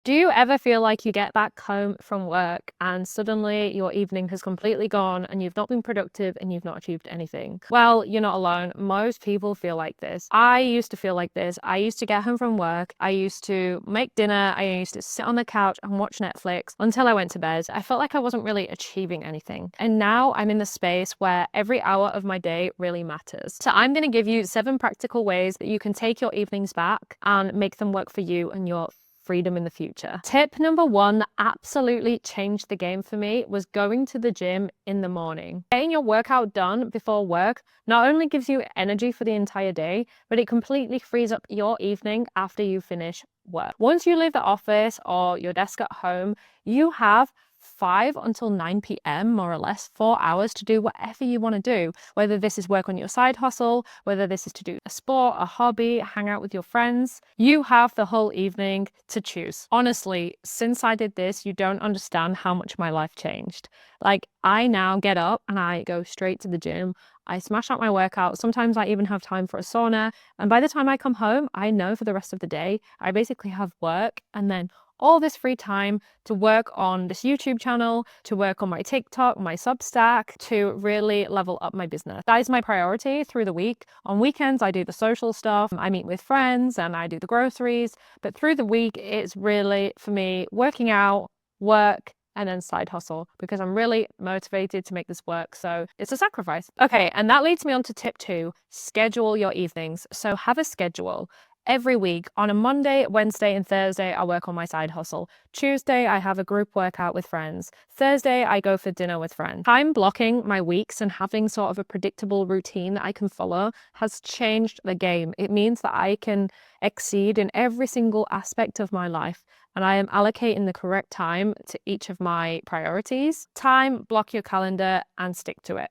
Do you ever feel like you get back home from work and suddenly your evening has completely gone and you've not been productive and you've not achieved anything? Well, you're not alone. Most people feel like this. I used to feel like this. I used to get home from work. I used to make dinner. I used to sit on the couch and watch Netflix until I went to bed. I felt like I wasn't really achieving anything. And now I'm in the space where every hour of my day really matters. So I'm going to give you 7 practical ways that you can take your evenings back and make them work for you and your freedom in the future. Tip number 1 that absolutely changed the game for me was going to the gym in the morning. Getting your workout done before work not only gives you energy for the entire day, but it completely frees up your evening after you finish work. Once you leave the office or your desk at home, you have 5 until 9 p.m. more or less, 4 hours to do whatever you want to do, whether this is work on your side hustle, whether this is to do a sport, a hobby, hang out with your friends. You have the whole evening to choose. Honestly, since I did this, you don't understand how much my life changed. Like, I now get up and I go straight to the gym. I smash out my workout. Sometimes I even have time for a sauna. And by the time I come home, I know for the rest of the day, I basically have work and then all this free time to work on this YouTube channel, to work on my TikTok, my Substack, to really level up my business. That is my priority through the week. On weekends, I do the social stuff. I meet with friends and I do the groceries. But through the week, it's really, for me, working out, work, and then side hustle because I'm really motivated to make this work. So it's a sacrifice. Okay, and that leads me on to tip 2, schedule your evenings. So have a schedule. Every week on a Monday, Wednesday, and Thursday, I work on my side hustle. Tuesday, I have a group workout with friends. Thursday, I go for dinner with friends. Time blocking my weeks and having sort of a predictable routine that I can follow has changed the game. It means that I can exceed in every single aspect of my life, and I am allocating the correct time to each of my priorities. Time, block your calendar, and stick to it.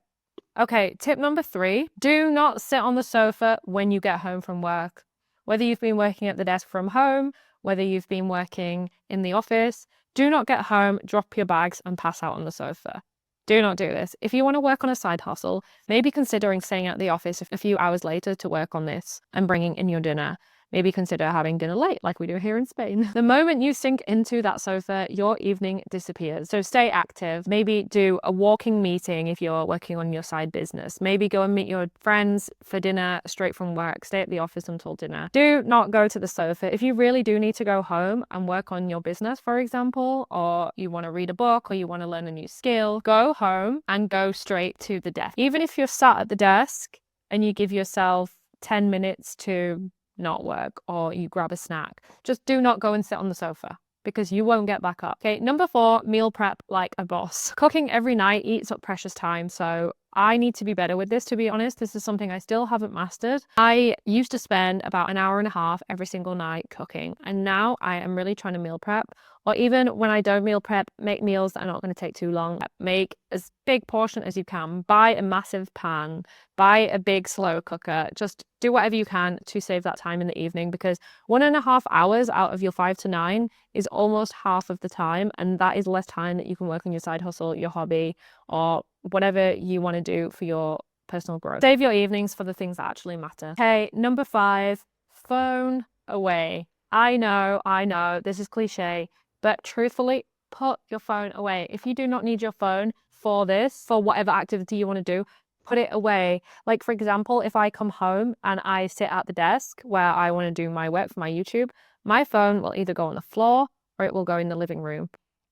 Okay, tip number 3, do not sit on the sofa when you get home from work. Whether you've been working at the desk from home, whether you've been working in the office, do not get home, drop your bags and pass out on the sofa. Do not do this. If you want to work on a side hustle, maybe considering staying at the office a few hours later to work on this and bringing in your dinner. Maybe consider having dinner late like we do here in Spain. The moment you sink into that sofa, your evening disappears. So stay active. Maybe do a walking meeting if you're working on your side business. Maybe go and meet your friends for dinner straight from work. Stay at the office until dinner. Do not go to the sofa. If you really do need to go home and work on your business, for example, or you want to read a book or you want to learn a new skill, go home and go straight to the desk. Even if you're sat at the desk and you give yourself 10 minutes to not work or you grab a snack, just do not go and sit on the sofa because you won't get back up. Okay, number 4, meal prep like a boss. Cooking every night eats up precious time, so I need to be better with this, to be honest. This is something I still haven't mastered. I used to spend about an hour and a half every single night cooking, and now I am really trying to meal prep. Or even when I don't meal prep, make meals that are not going to take too long. Make as big portion as you can. Buy a massive pan. Buy a big slow cooker. Just do whatever you can to save that time in the evening, because 1.5 hours out of your 5 to 9 is almost half of the time, and that is less time that you can work on your side hustle, your hobby, or whatever you want to do for your personal growth. Save your evenings for the things that actually matter. Okay, number 5, phone away. I know, this is cliche, but truthfully, put your phone away. If you do not need your phone for this, for whatever activity you want to do, put it away. Like, for example, if I come home and I sit at the desk where I want to do my work for my YouTube, my phone will either go on the floor or it will go in the living room.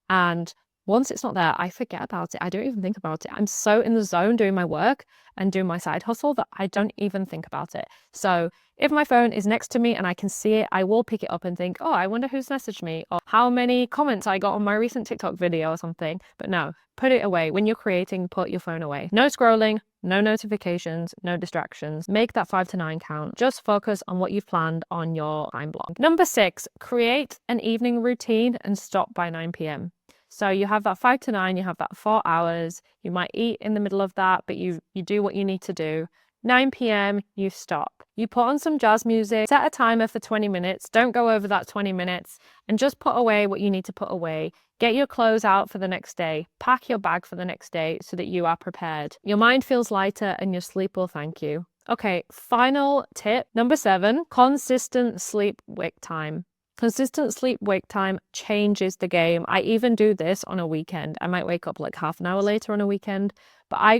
And once it's not there, I forget about it. I don't even think about it. I'm so in the zone doing my work and doing my side hustle that I don't even think about it. So if my phone is next to me and I can see it, I will pick it up and think, oh, I wonder who's messaged me or how many comments I got on my recent TikTok video or something. But no, put it away. When you're creating, put your phone away. No scrolling, no notifications, no distractions. Make that 5 to 9 count. Just focus on what you've planned on your time block. Number 6, create an evening routine and stop by 9 p.m. So you have that 5 to 9, you have that 4 hours. You might eat in the middle of that, but you do what you need to do. 9 p.m, you stop. You put on some jazz music, set a timer for 20 minutes. Don't go over that 20 minutes and just put away what you need to put away. Get your clothes out for the next day. Pack your bag for the next day so that you are prepared. Your mind feels lighter and your sleep will thank you. Okay, final tip, number 7, consistent sleep-wake time. Consistent sleep wake time changes the game. I even do this on a weekend. I might wake up like half an hour later on a weekend, but I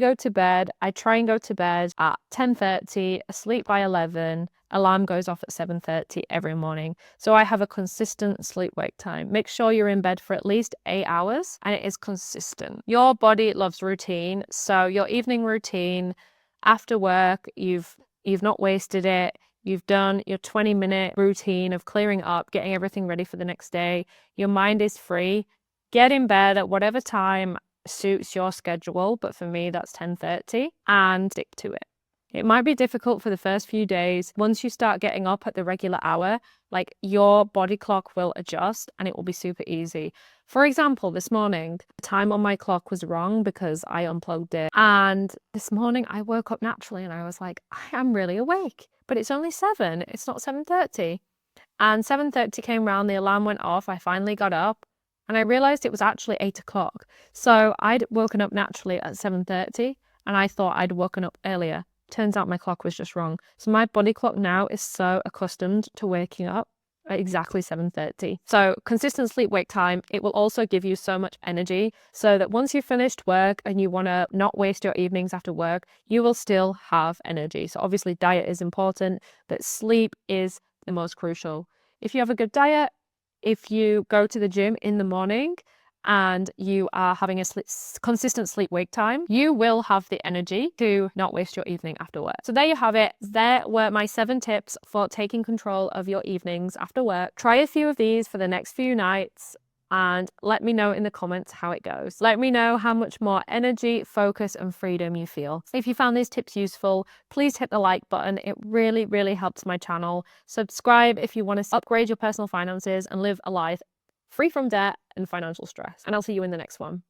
try and go to bed at 10:30, asleep by 11, alarm goes off at 7:30 every morning. So I have a consistent sleep wake time. Make sure you're in bed for at least 8 hours and it is consistent. Your body loves routine, so your evening routine after work, you've not wasted it. You've done your 20-minute routine of clearing up, getting everything ready for the next day. Your mind is free. Get in bed at whatever time suits your schedule, but for me, that's 10:30, and stick to it. It might be difficult for the first few days. Once you start getting up at the regular hour, like your body clock will adjust and it will be super easy. For example, this morning, the time on my clock was wrong because I unplugged it. And this morning I woke up naturally and I was like, I am really awake, but it's only 7. It's not 7:30. And 7:30 came round, the alarm went off. I finally got up and I realized it was actually 8 o'clock. So I'd woken up naturally at 7:30 and I thought I'd woken up earlier. Turns out my clock was just wrong. So my body clock now is so accustomed to waking up at exactly 7:30. So consistent sleep wake time, it will also give you so much energy so that once you've finished work and you want to not waste your evenings after work, you will still have energy. So obviously diet is important, but sleep is the most crucial. If you have a good diet, if you go to the gym in the morning and you are having a consistent sleep wake time, you will have the energy to not waste your evening after work. So there you have it. There were my 7 tips for taking control of your evenings after work. Try a few of these for the next few nights and let me know in the comments how it goes. Let me know how much more energy, focus, and freedom you feel. If you found these tips useful, please hit the like button. It really, really helps my channel. Subscribe if you want to upgrade your personal finances and live a life free from debt and financial stress. And I'll see you in the next one.